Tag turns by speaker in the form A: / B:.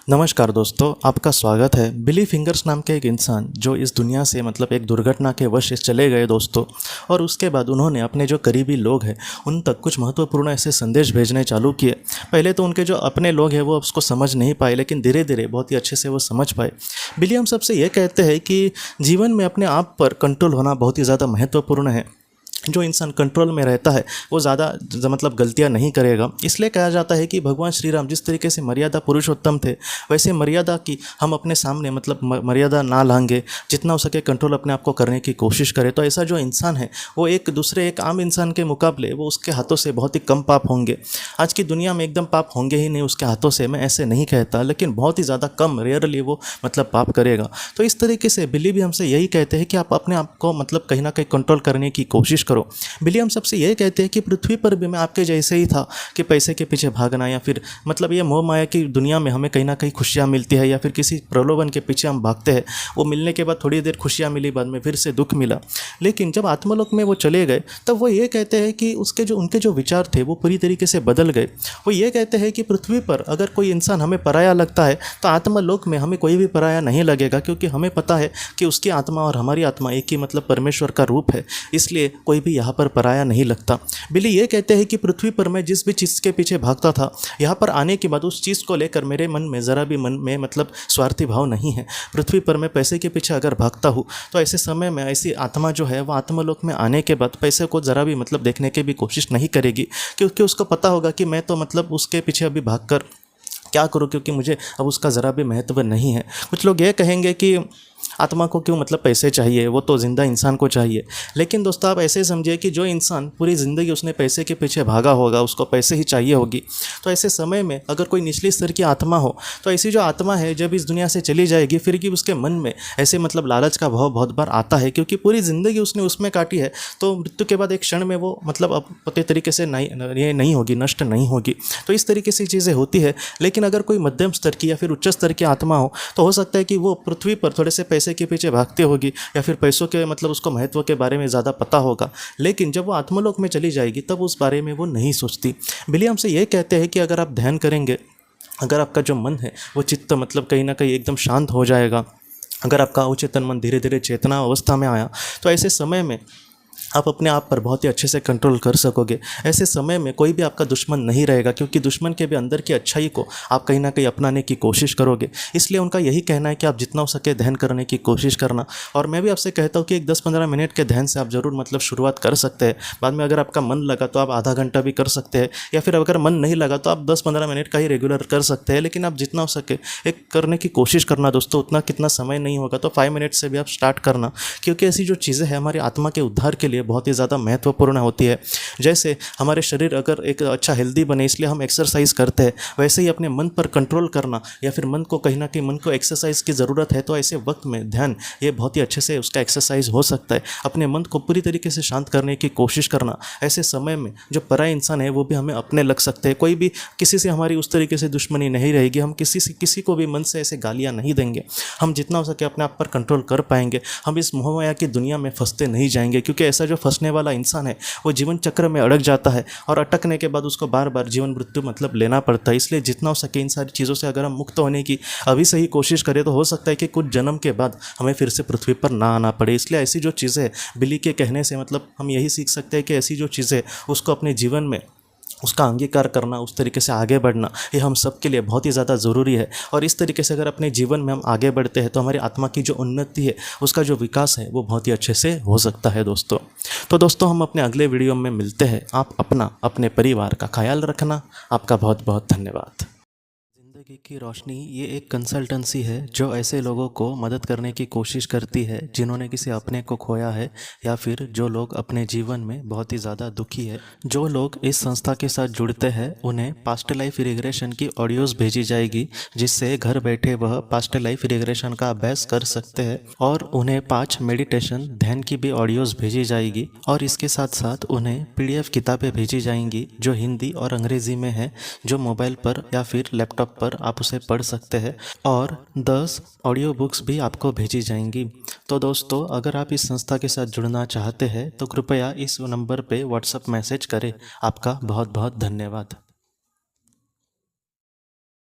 A: नमस्कार दोस्तों, आपका स्वागत है। बिली फिंगर्स नाम के एक इंसान जो इस दुनिया से एक दुर्घटना के वश चले गए दोस्तों, और उसके बाद उन्होंने अपने जो करीबी लोग हैं उन तक कुछ महत्वपूर्ण ऐसे संदेश भेजने चालू किए। पहले तो उनके जो अपने लोग हैं वो उसको समझ नहीं पाए, लेकिन धीरे धीरे बहुत ही अच्छे से वो समझ पाए। बिली हम सबसे ये कहते हैं कि जीवन में अपने आप पर कंट्रोल होना बहुत ही ज़्यादा महत्वपूर्ण है। जो इंसान कंट्रोल में रहता है वो ज़्यादा गलतियां नहीं करेगा। इसलिए कहा जाता है कि भगवान श्री राम जिस तरीके से मर्यादा पुरुषोत्तम थे, वैसे मर्यादा की हम अपने सामने मर्यादा ना लांगे, जितना हो सके कंट्रोल अपने आप को करने की कोशिश करें। तो ऐसा जो इंसान है वो एक आम इंसान के मुकाबले वो उसके हाथों से बहुत ही कम पाप होंगे। आज की दुनिया में एकदम पाप होंगे ही नहीं उसके हाथों से, मैं ऐसे नहीं कहता, लेकिन बहुत ही ज़्यादा कम, रेयरली वो पाप करेगा। तो इस तरीके से बिली भी हमसे यही कहते हैं कि आप अपने आप को कहीं ना कहीं कंट्रोल करने की कोशिश करो। बिली हम सबसे यही कहते हैं कि पृथ्वी पर भी मैं आपके जैसे ही था कि पैसे के पीछे भागना या फिर ये मोह माया की दुनिया में हमें कहीं ना कहीं खुशियाँ मिलती है या फिर किसी प्रलोभन के पीछे हम भागते हैं। वो मिलने के बाद थोड़ी देर खुशियाँ मिली, बाद में फिर से दुख मिला। लेकिन जब आत्मलोक में वो चले गए तब वो ये कहते हैं कि उनके जो विचार थे वो पूरी तरीके से बदल गए। वो ये कहते हैं कि पृथ्वी पर अगर कोई इंसान हमें पराया लगता है तो आत्मलोक में हमें कोई भी पराया नहीं लगेगा, क्योंकि हमें पता है कि उसकी आत्मा और हमारी आत्मा एक ही परमेश्वर का रूप है। इसलिए कोई भी यहाँ पर पराया नहीं लगता। बिली ये कहते हैं कि पृथ्वी पर मैं जिस भी चीज़ के पीछे भागता था, यहाँ पर आने के बाद उस चीज़ को लेकर मेरे मन में ज़रा भी स्वार्थी भाव नहीं है। पृथ्वी पर मैं पैसे के पीछे अगर भागता हूँ तो ऐसे समय में ऐसी आत्मा जो है वो आत्मलोक में आने के बाद पैसे को ज़रा भी देखने की भी कोशिश नहीं करेगी, क्योंकि उसको पता होगा कि मैं तो उसके पीछे अभी भागकर क्या करूँ, क्योंकि मुझे अब उसका ज़रा भी महत्व नहीं है। कुछ लोग ये कहेंगे कि आत्मा को क्यों पैसे चाहिए, वो तो ज़िंदा इंसान को चाहिए। लेकिन दोस्तों आप ऐसे समझिए कि जो इंसान पूरी ज़िंदगी उसने पैसे के पीछे भागा होगा, उसको पैसे ही चाहिए होगी, तो ऐसे समय में अगर कोई निचली स्तर की आत्मा हो तो ऐसी जो आत्मा है जब इस दुनिया से चली जाएगी फिर कि उसके मन में ऐसे लालच का भाव बहुत बार आता है, क्योंकि पूरी ज़िंदगी उसने उसमें काटी है। तो मृत्यु के बाद एक क्षण में वो अब पते तरीके से नहीं होगी, नष्ट नहीं होगी। तो इस तरीके से चीज़ें होती है। लेकिन अगर कोई मध्यम स्तर की या फिर उच्च स्तर की आत्मा हो तो हो सकता है कि वो पृथ्वी पर थोड़े से पैसे के पीछे भागती होगी या फिर पैसों के उसको महत्व के बारे में ज़्यादा पता होगा, लेकिन जब वो आत्मलोक में चली जाएगी तब उस बारे में वो नहीं सोचती। बिली हमसे ये कहते हैं कि अगर आप ध्यान करेंगे, अगर आपका जो मन है वो चित्त कहीं ना कहीं एकदम शांत हो जाएगा, अगर आपका अवचेतन मन धीरे धीरे चेतना अवस्था में आया तो ऐसे समय में आप अपने आप पर बहुत ही अच्छे से कंट्रोल कर सकोगे। ऐसे समय में कोई भी आपका दुश्मन नहीं रहेगा, क्योंकि दुश्मन के भी अंदर की अच्छाई को आप कहीं ना कहीं अपनाने की कोशिश करोगे। इसलिए उनका यही कहना है कि आप जितना हो सके ध्यान करने की कोशिश करना। और मैं भी आपसे कहता हूँ कि एक 10-15 मिनट के ध्यान से आप ज़रूर शुरुआत कर सकते हैं। बाद में अगर आपका मन लगा तो आप आधा घंटा भी कर सकते हैं, या फिर अगर मन नहीं लगा तो आप 10-15 मिनट का ही रेगुलर कर सकते हैं। लेकिन आप जितना हो सके एक करने की कोशिश करना दोस्तों। उतना कितना समय नहीं होगा तो 5 मिनट से भी आप स्टार्ट करना, क्योंकि ऐसी जो चीज़ें हैं हमारी आत्मा के उद्धार के लिए बहुत ही ज़्यादा महत्वपूर्ण होती है। जैसे हमारे शरीर अगर एक अच्छा हेल्दी बने इसलिए हम एक्सरसाइज करते हैं, वैसे ही अपने मन पर कंट्रोल करना या फिर मन को कहीं ना कहीं मन को एक्सरसाइज की ज़रूरत है। तो ऐसे वक्त में ध्यान ये बहुत ही अच्छे से उसका एक्सरसाइज हो सकता है। अपने मन को पूरी तरीके से शांत करने की कोशिश करना। ऐसे समय में जो पराया इंसान है वो भी हमें अपने लग सकते हैं। कोई भी किसी से हमारी उस तरीके से दुश्मनी नहीं रहेगी। हम किसी को भी मन से ऐसे गालियाँ नहीं देंगे। हम जितना हो सके अपने आप पर कंट्रोल कर पाएंगे। हम इस मोह माया की दुनिया में फंसते नहीं जाएंगे, क्योंकि ऐसा जो फंसने वाला इंसान है वो जीवन चक्र में अड़क जाता है, और अटकने के बाद उसको बार बार जीवन मृत्यु लेना पड़ता है। इसलिए जितना हो सके इन सारी चीज़ों से अगर हम मुक्त होने की अभी से ही कोशिश करें तो हो सकता है कि कुछ जन्म के बाद हमें फिर से पृथ्वी पर ना आना पड़े। इसलिए ऐसी जो चीज़ें बिली के कहने से हम यही सीख सकते हैं कि ऐसी जो चीज़ें उसको अपने जीवन में उसका अंगीकार करना, उस तरीके से आगे बढ़ना, ये हम सब के लिए बहुत ही ज़्यादा ज़रूरी है। और इस तरीके से अगर अपने जीवन में हम आगे बढ़ते हैं तो हमारी आत्मा की जो उन्नति है, उसका जो विकास है वो बहुत ही अच्छे से हो सकता है दोस्तों। तो दोस्तों हम अपने अगले वीडियो में मिलते हैं। आप अपने परिवार का ख्याल रखना। आपका बहुत बहुत धन्यवाद। ज़िंदगी की रोशनी ये एक कंसल्टेंसी है जो ऐसे लोगों को मदद करने की कोशिश करती है जिन्होंने किसी अपने को खोया है, या फिर जो लोग अपने जीवन में बहुत ही ज़्यादा दुखी है। जो लोग इस संस्था के साथ जुड़ते हैं उन्हें पास्ट लाइफ रिग्रेशन की ऑडियोज़ भेजी जाएगी, जिससे घर बैठे वह पास्ट लाइफ रिग्रेशन का अभ्यास कर सकते हैं। और उन्हें 5 मेडिटेशन ध्यान की भी ऑडियोज़ भेजी जाएगी, और इसके साथ साथ उन्हें PDF किताबें भेजी जाएंगी जो हिंदी और अंग्रेज़ी में है, जो मोबाइल पर या फिर लैपटॉप पर आप उसे पढ़ सकते हैं। और 10 ऑडियो बुक्स भी आपको भेजी जाएंगी। तो दोस्तों अगर आप इस संस्था के साथ जुड़ना चाहते हैं तो कृपया इस नंबर पे व्हाट्सएप मैसेज करें। आपका बहुत बहुत धन्यवाद।